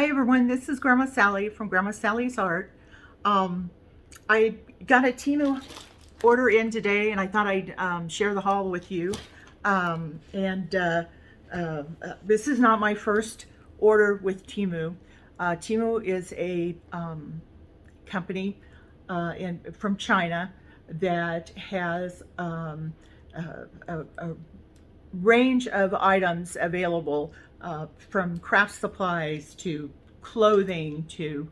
Hi everyone, this is Grandma Sally from Grandma Sally's Art. I got a Temu order in today and I thought I'd share the haul with you. This is not my first order with Temu. Temu is a company from China that has a range of items available, from craft supplies to clothing to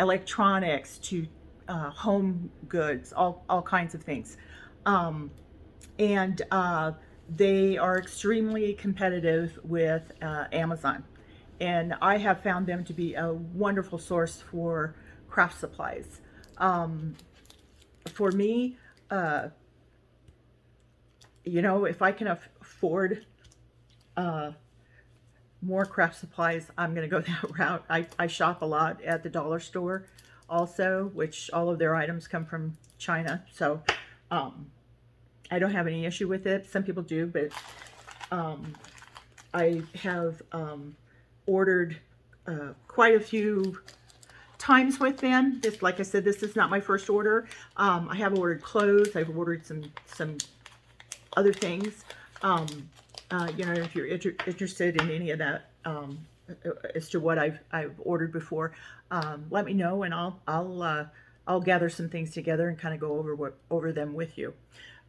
electronics to home goods, all kinds of things. And They are extremely competitive with Amazon. And I have found them to be a wonderful source for craft supplies. For me, if I can afford more craft supplies, I'm going to go that route. I shop a lot at the dollar store also, which all of their items come from China. So I don't have any issue with it. Some people do, but I have ordered quite a few times with them. This, like I said, this is not my first order. I have ordered clothes. I've ordered some other things. If you're interested in any of that, as to what I've ordered before, let me know, and I'll gather some things together and kind of go over them with you.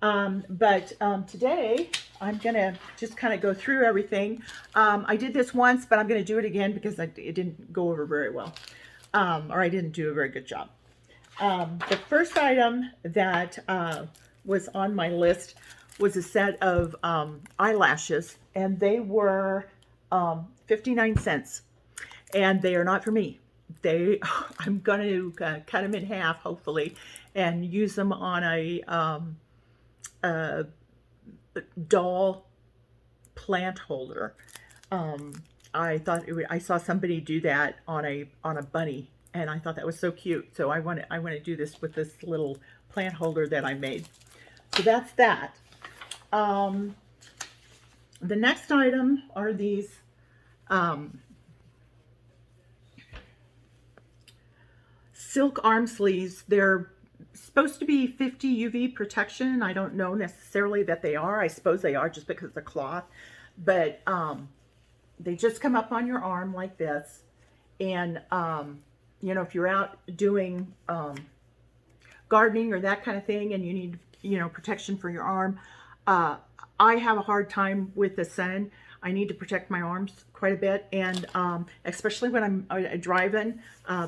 Today I'm gonna just kind of go through everything. I did this once, but I'm gonna do it again because it didn't go over very well, or I didn't do a very good job. The first item that was on my list was a set of eyelashes, and they were 59 cents, and they are not for me. I'm going to cut them in half, hopefully, and use them on a doll plant holder. I saw somebody do that on a bunny, and I thought that was so cute. So I want to do this with this little plant holder that I made. So that's that. The next item are these silk arm sleeves. They're supposed to be 50 UV protection. I don't know necessarily that they are. I suppose they are just because of the cloth. But they just come up on your arm like this. And, if you're out doing gardening or that kind of thing and you need, protection for your arm, I have a hard time with the sun. I need to protect my arms quite a bit, and especially when I'm driving.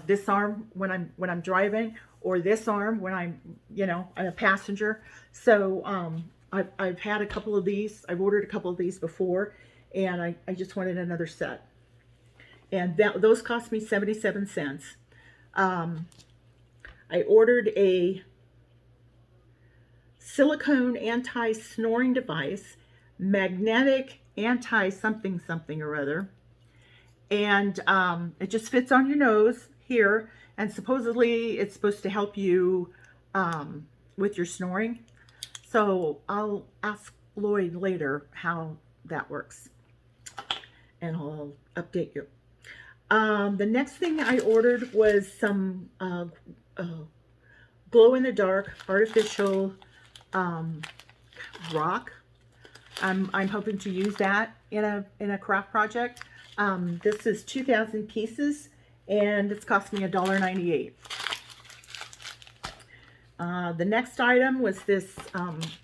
This arm when I'm driving, or this arm when I'm a passenger. So I've had a couple of these. I've ordered a couple of these before, and I just wanted another set. And those cost me 77 cents. I ordered a silicone anti-snoring device, magnetic anti-something or other, and it just fits on your nose here, and supposedly it's supposed to help you with your snoring. So I'll ask Lloyd later how that works, and I'll update you. The next thing I ordered was some glow-in-the-dark artificial rock. I'm hoping to use that in a craft project. This is 2,000 pieces, and it's cost me $1.98. The next item was this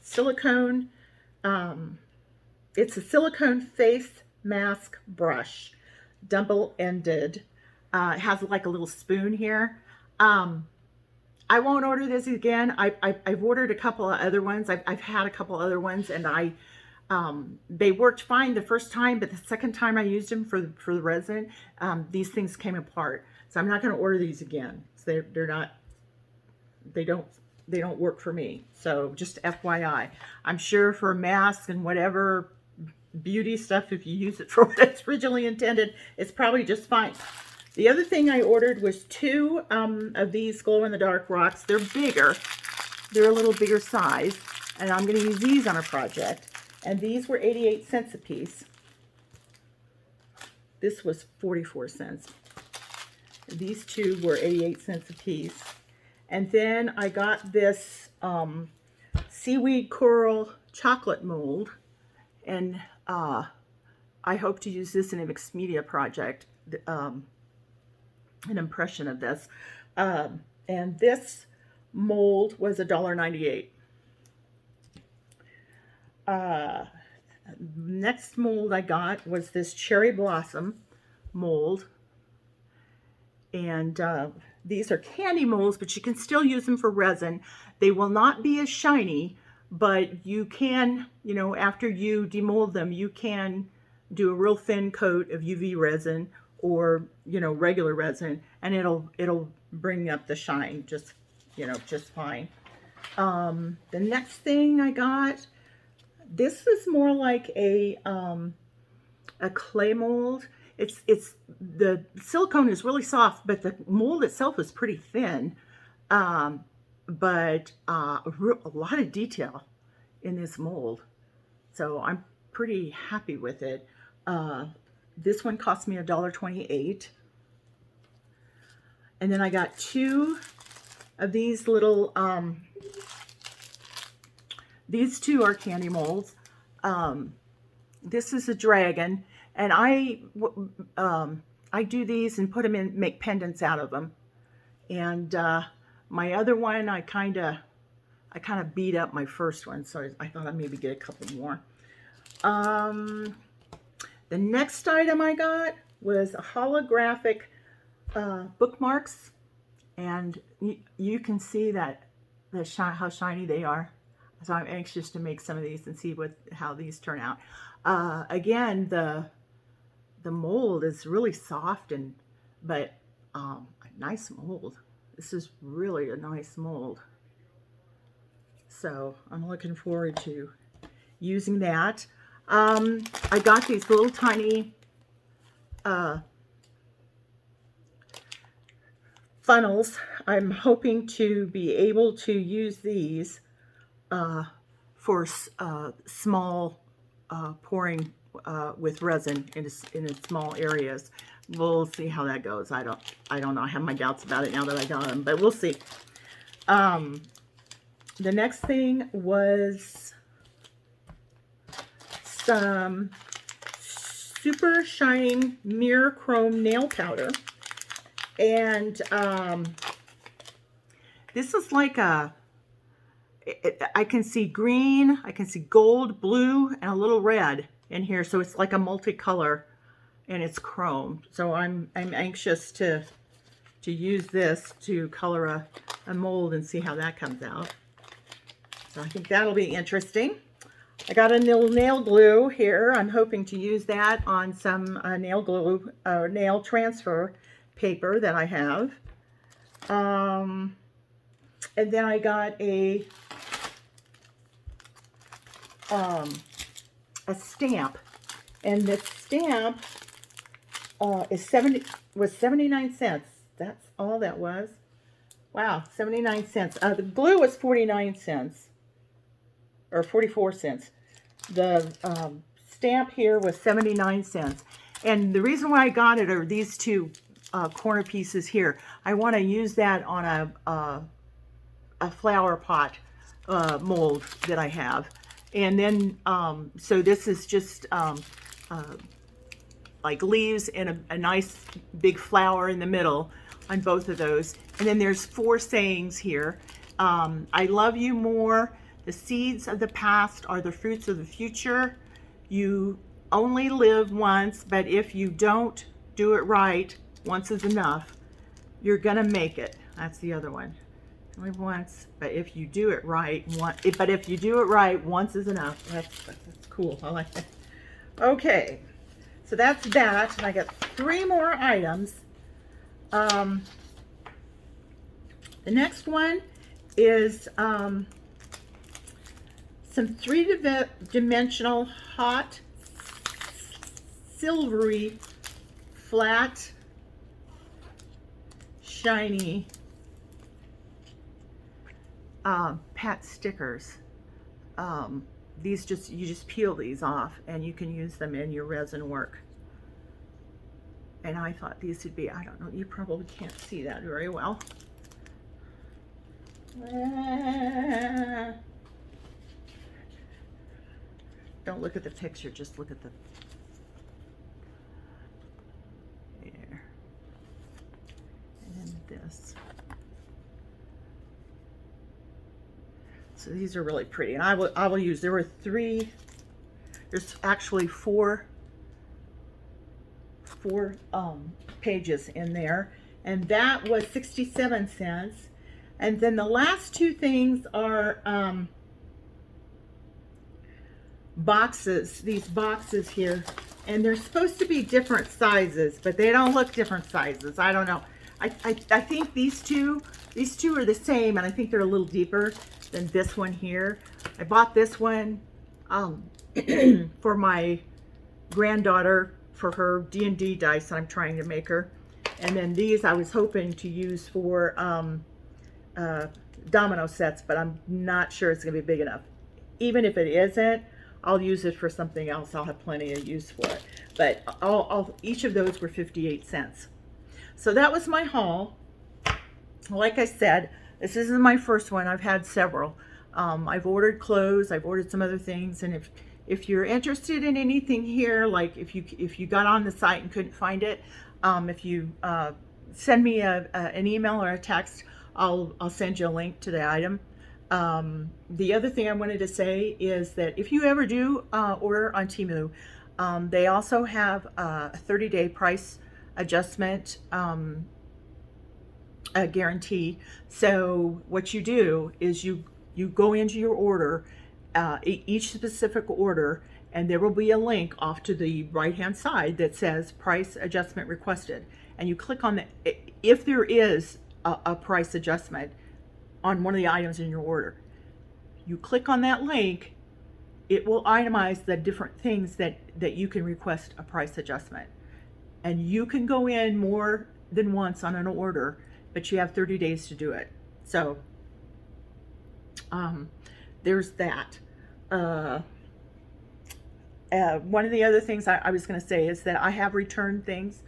silicone. It's a silicone face mask brush, double-ended. It has like a little spoon here. I won't order this again. I've ordered a couple of other ones. I've had a couple other ones, and they worked fine the first time, but the second time I used them for the resin, these things came apart. So I'm not going to order these again. So they don't work for me. So just FYI. I'm sure for masks and whatever beauty stuff, if you use it for what it's originally intended, it's probably just fine. The other thing I ordered was two of these glow-in-the-dark rocks. They're bigger. They're a little bigger size, and I'm going to use these on a project. And these were 88 cents a piece. This was 44 cents. These two were 88 cents a piece. And then I got this seaweed coral chocolate mold, and I hope to use this in a mixed media project, an impression of this. And this mold was $1.98. Next mold I got was this cherry blossom mold. And these are candy molds, but you can still use them for resin. They will not be as shiny, but you can, you know, after you demold them, you can do a real thin coat of UV resin or, you know, regular resin, and it'll bring up the shine just, you know, just fine. The next thing I got, this is more like a clay mold. It's the silicone is really soft, but the mold itself is pretty thin. But a lot of detail in this mold, so I'm pretty happy with it. This one cost me $1.28, and then I got two of these little. These two are candy molds. This is a dragon. And I do these and put them in, make pendants out of them. And my other one, I kind of beat up my first one, so I thought I'd maybe get a couple more. The next item I got was a holographic bookmarks, and you can see that how shiny they are. So I'm anxious to make some of these and see how these turn out. Again, the mold is really soft, but a nice mold. This is really a nice mold. So I'm looking forward to using that. I got these little tiny funnels. I'm hoping to be able to use these for small pouring with resin in small areas. We'll see how that goes. I don't know. I have my doubts about it now that I got them, but we'll see. The next thing was some super shine mirror chrome nail powder, and this is like I can see green, I can see gold, blue, and a little red in here, so it's like a multicolor, and it's chrome. So I'm anxious to use this to color a mold and see how that comes out. So I think that'll be interesting. I got a little nail glue here. I'm hoping to use that on some nail glue, nail transfer paper that I have. And then I got a stamp, and the stamp was 79 cents. That's all that was. Wow, 79 cents. The glue was 49 cents. Or 44 cents. The stamp here was 79 cents. And the reason why I got it are these two corner pieces here. I want to use that on a flower pot mold that I have. And then, so this is just like leaves and a nice big flower in the middle on both of those. And then there's 4 sayings here. I love you more. The seeds of the past are the fruits of the future. You only live once, but if you don't do it right, once is enough. You're gonna make it. That's the other one. Live once, but if you do it right, once is enough. That's cool. I like that. Okay, so that's that. And I got 3 more items. The next one is some 3-dimensional hot silvery flat shiny pat stickers. These you just peel these off and you can use them in your resin work. And I thought these would be, I don't know, you probably can't see that very well. Don't look at the picture, just look at the, there. And this. So these are really pretty, and I will use, there were three, there's actually four pages in there, and that was 67 cents. And then the last two things are boxes, these boxes here, and they're supposed to be different sizes, but they don't look different sizes. I don't know. I think these two are the same, and I think they're a little deeper than this one here. I bought this one for my granddaughter for her D&D dice that I'm trying to make her. And then these I was hoping to use for domino sets, but I'm not sure it's going to be big enough. Even if it isn't, I'll use it for something else. I'll have plenty of use for it. But each of those were 58 cents. So that was my haul. Like I said, this isn't my first one. I've had several. I've ordered clothes. I've ordered some other things. And if you're interested in anything here, like if you got on the site and couldn't find it, if you send me an email or a text, I'll send you a link to the item. The other thing I wanted to say is that if you ever do order on Temu, they also have a 30-day price adjustment guarantee. So what you do is you go into your order, each specific order, and there will be a link off to the right hand side that says price adjustment requested, and you click on the, if there is a price adjustment on one of the items in your order, you click on that link, it will itemize the different things that you can request a price adjustment. And you can go in more than once on an order, but you have 30 days to do it. So there's that. One of the other things I was going to say is that I have returned things.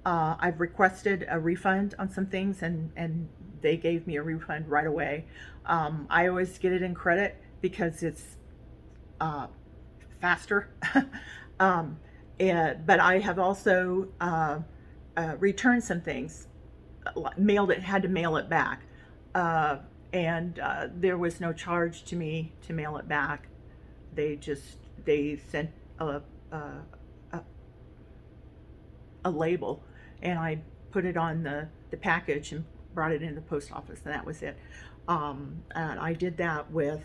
I've requested a refund on some things, and they gave me a refund right away. I always get it in credit because it's faster. But I have also returned some things, had to mail it back. And there was no charge to me to mail it back. They sent a label, and I put it on the package and brought it in the post office, and that was it. And I did that with,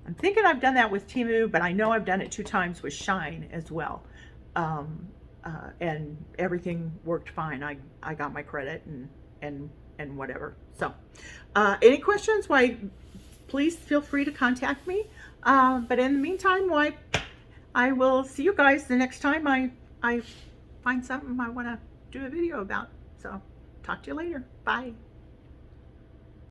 I'm thinking I've done that with Temu, but I know I've done it 2 times with Shine as well. And everything worked fine. I got my credit and whatever. So any questions, why, please feel free to contact me. But in the meantime, I will see you guys the next time I find something I want to do a video about. So talk to you later. Bye.